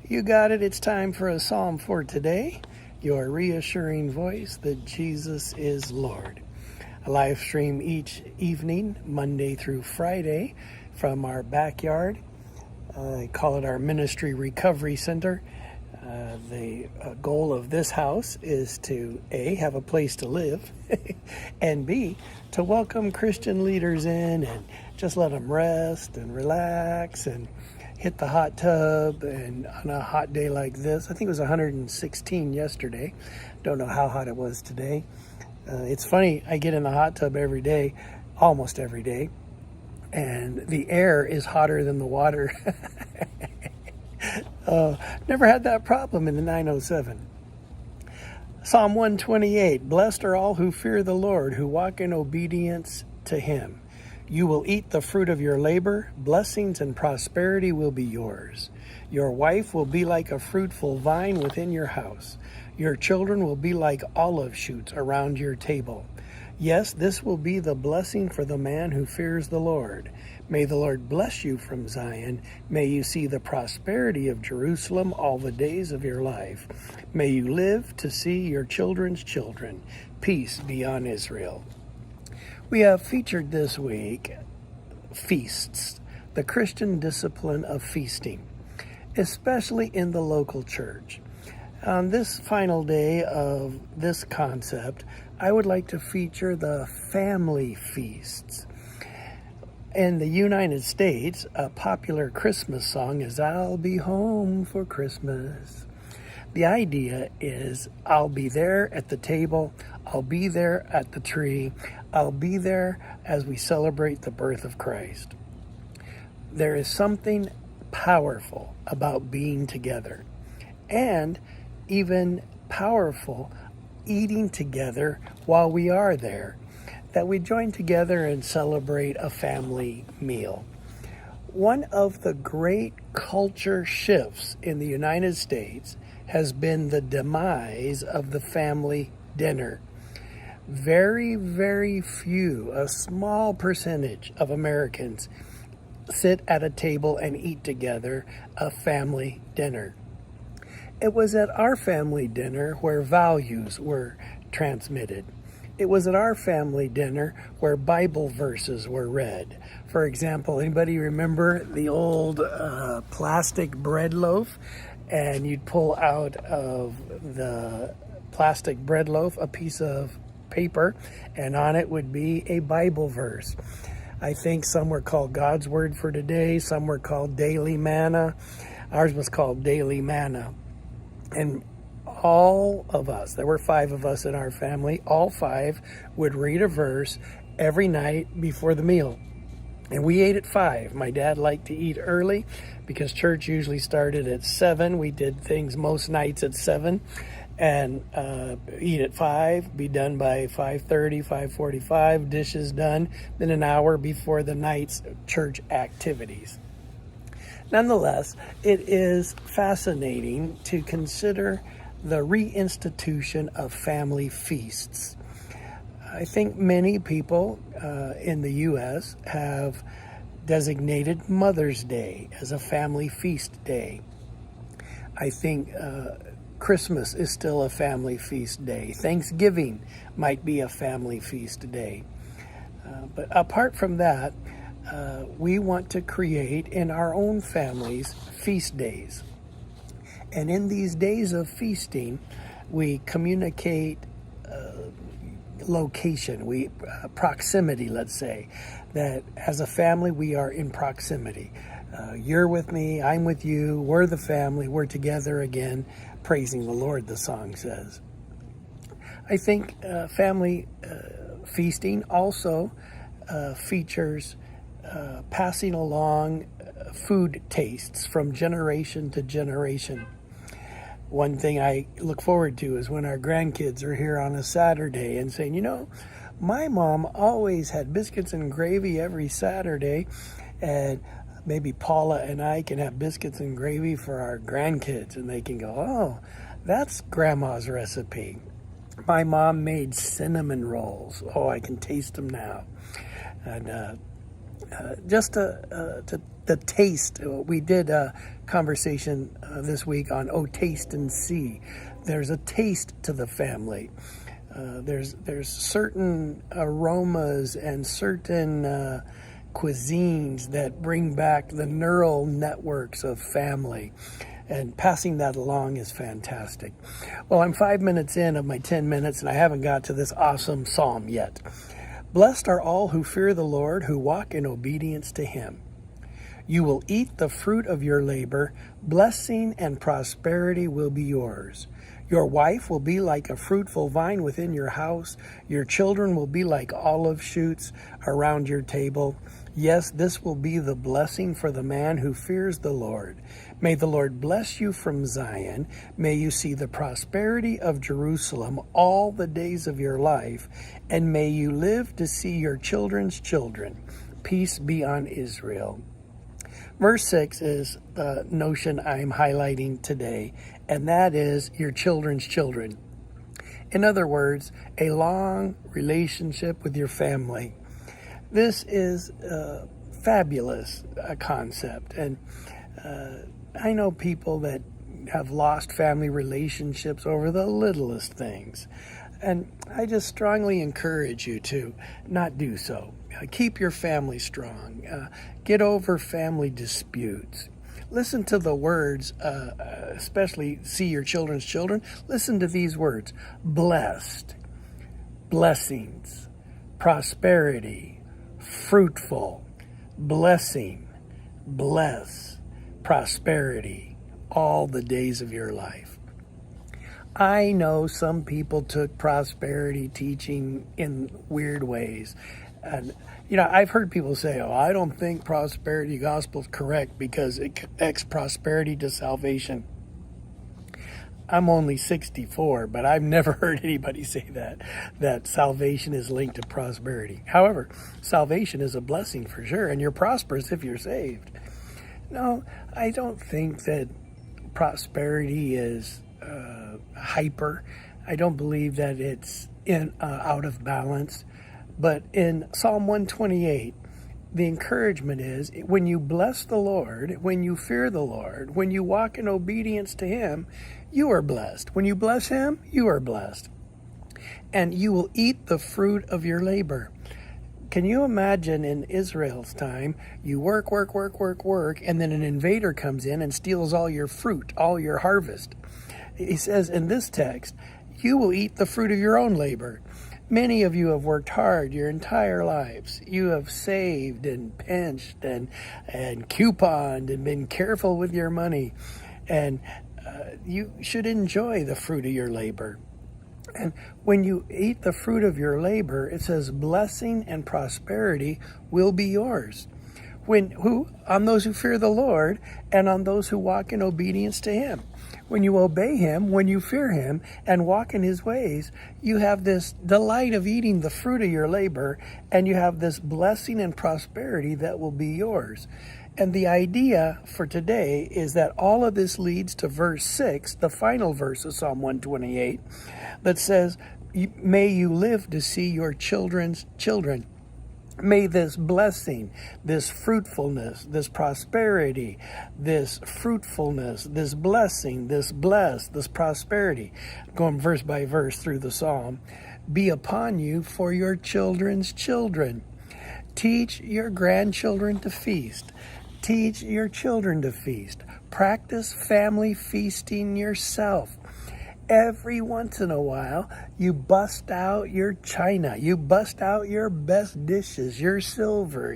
You got it. It's time for a psalm for today. Your reassuring voice that Jesus is Lord. A live stream each evening, Monday through Friday, from our backyard. I call it our Ministry Recovery Center. The goal of this house is to A, have a place to live, and B, to welcome Christian leaders in and just let them rest and relax and hit the hot tub. And on a hot day like this, I think it was 116 yesterday. Don't know how hot it was today. It's funny, I get in the hot tub every day, almost every day, and the air is hotter than the water. Never had that problem in the 907. Psalm 128, Blessed are all who fear the Lord, who walk in obedience to him. You will eat the fruit of your labor. Blessings and prosperity will be yours. Your wife will be like a fruitful vine within your house. Your children will be like olive shoots around your table. Yes, this will be the blessing for the man who fears the Lord. May the Lord bless you from Zion. May you see the prosperity of Jerusalem all the days of your life. May you live to see your children's children. Peace be on Israel. We have featured this week feasts, the Christian discipline of feasting, especially in the local church. On this final day of this concept, I would like to feature the family feasts. In the United States, a popular Christmas song is I'll Be Home for Christmas. The idea is I'll be there at the table, I'll be there at the tree, I'll be there as we celebrate the birth of Christ. There is something powerful about being together, and even powerful eating together while we are there, that we join together and celebrate a family meal. One of the great culture shifts in the United States has been the demise of the family dinner. Very, very few, a small percentage of Americans sit at a table and eat together a family dinner. It was at our family dinner where values were transmitted. It was at our family dinner where Bible verses were read. For example, anybody remember the old plastic bread loaf? And you'd pull out of the plastic bread loaf a piece of paper, and on it would be a Bible verse. I think some were called God's Word for Today, some were called Daily Manna. Ours was called Daily Manna. And all of us, there were 5 of us in our family, all 5 would read a verse every night before the meal. And we ate at 5. My dad liked to eat early because church usually started at 7. We did things most nights at 7 and eat at 5, be done by 5:30, 5:45, dishes done, then an hour before the night's church activities. Nonetheless, it is fascinating to consider the reinstitution of family feasts. I think many people in the U.S. have designated Mother's Day as a family feast day. I think Christmas is still a family feast day. Thanksgiving might be a family feast day. But apart from that, we want to create in our own families feast days. And in these days of feasting, we communicate location, proximity, let's say, that as a family we are in proximity. You're with me, I'm with you, we're the family, we're together again, praising the Lord, the song says. I think family feasting also features passing along food tastes from generation to generation. One thing I look forward to is when our grandkids are here on a Saturday and saying, you know, my mom always had biscuits and gravy every Saturday, and maybe Paula and I can have biscuits and gravy for our grandkids, and they can go, oh, that's Grandma's recipe. My mom made cinnamon rolls. Oh, I can taste them now. And just to the taste. We did a conversation this week on "Oh, taste and see." There's a taste to the family. There's certain aromas and certain cuisines that bring back the neural networks of family, and passing that along is fantastic. Well, I'm 5 minutes in of my 10 minutes, and I haven't got to this awesome psalm yet. Blessed are all who fear the Lord, who walk in obedience to him. You will eat the fruit of your labor. Blessing and prosperity will be yours. Your wife will be like a fruitful vine within your house. Your children will be like olive shoots around your table. Yes, this will be the blessing for the man who fears the Lord. May the Lord bless you from Zion. May you see the prosperity of Jerusalem all the days of your life, and may you live to see your children's children. Peace be on Israel. Verse 6 is the notion I'm highlighting today, and that is your children's children. In other words, a long relationship with your family. This is a fabulous concept, and I know people that have lost family relationships over the littlest things, and I just strongly encourage you to not do so. Keep your family strong. Get over family disputes. Listen to the words, especially see your children's children. Listen to these words: blessed, blessings, prosperity, fruitful, blessing, bless, prosperity, all the days of your life. I know some people took prosperity teaching in weird ways. And, I've heard people say, oh, I don't think prosperity gospel is correct because it connects prosperity to salvation. I'm only 64, but I've never heard anybody say that salvation is linked to prosperity. However, salvation is a blessing for sure, and you're prosperous if you're saved. No, I don't think that prosperity is hyper. I don't believe that it's out of balance. But in Psalm 128, the encouragement is when you bless the Lord, when you fear the Lord, when you walk in obedience to him, you are blessed. When you bless him, you are blessed. And you will eat the fruit of your labor. Can you imagine in Israel's time, you work, and then an invader comes in and steals all your fruit, all your harvest? He says in this text, you will eat the fruit of your own labor. Many of you have worked hard your entire lives. You have saved and pinched and couponed and been careful with your money. And you should enjoy the fruit of your labor. And when you eat the fruit of your labor, it says blessing and prosperity will be yours. On those who fear the Lord and on those who walk in obedience to him. When you obey him, when you fear him and walk in his ways, you have this delight of eating the fruit of your labor, and you have this blessing and prosperity that will be yours. And the idea for today is that all of this leads to verse 6, the final verse of Psalm 128, that says, may you live to see your children's children. May this blessing, this fruitfulness, this prosperity, this fruitfulness, this blessing, this prosperity, going verse by verse through the psalm, be upon you for your children's children. Teach your grandchildren to feast. Teach your children to feast. Practice family feasting yourself. Every once in a while, you bust out your china, you bust out your best dishes, your silver,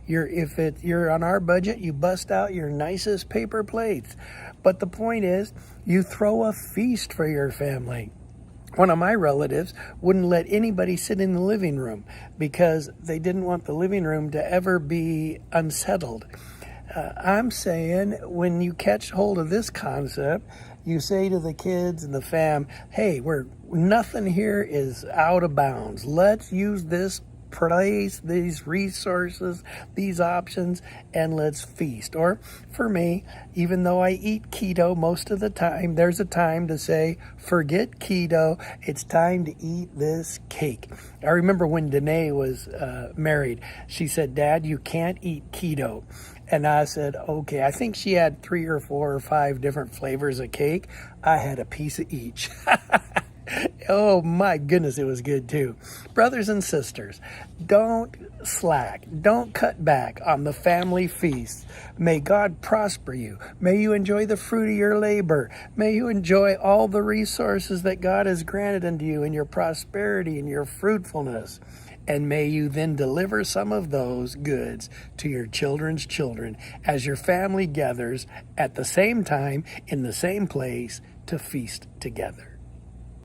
if you're on our budget, you bust out your nicest paper plates. But the point is, you throw a feast for your family. One of my relatives wouldn't let anybody sit in the living room because they didn't want the living room to ever be unsettled. I'm saying when you catch hold of this concept, you say to the kids and the fam, hey, nothing here is out of bounds. Let's use this place, these resources, these options, and let's feast. Or for me, even though I eat keto most of the time, there's a time to say, forget keto, it's time to eat this cake. I remember when Danae was married, she said, Dad, you can't eat keto. And I said, okay. I think she had 3 or 4 or 5 different flavors of cake. I had a piece of each. Oh my goodness, it was good too. Brothers and sisters, don't slack. Don't cut back on the family feasts. May God prosper you. May you enjoy the fruit of your labor. May you enjoy all the resources that God has granted unto you in your prosperity and your fruitfulness. And may you then deliver some of those goods to your children's children as your family gathers at the same time in the same place to feast together.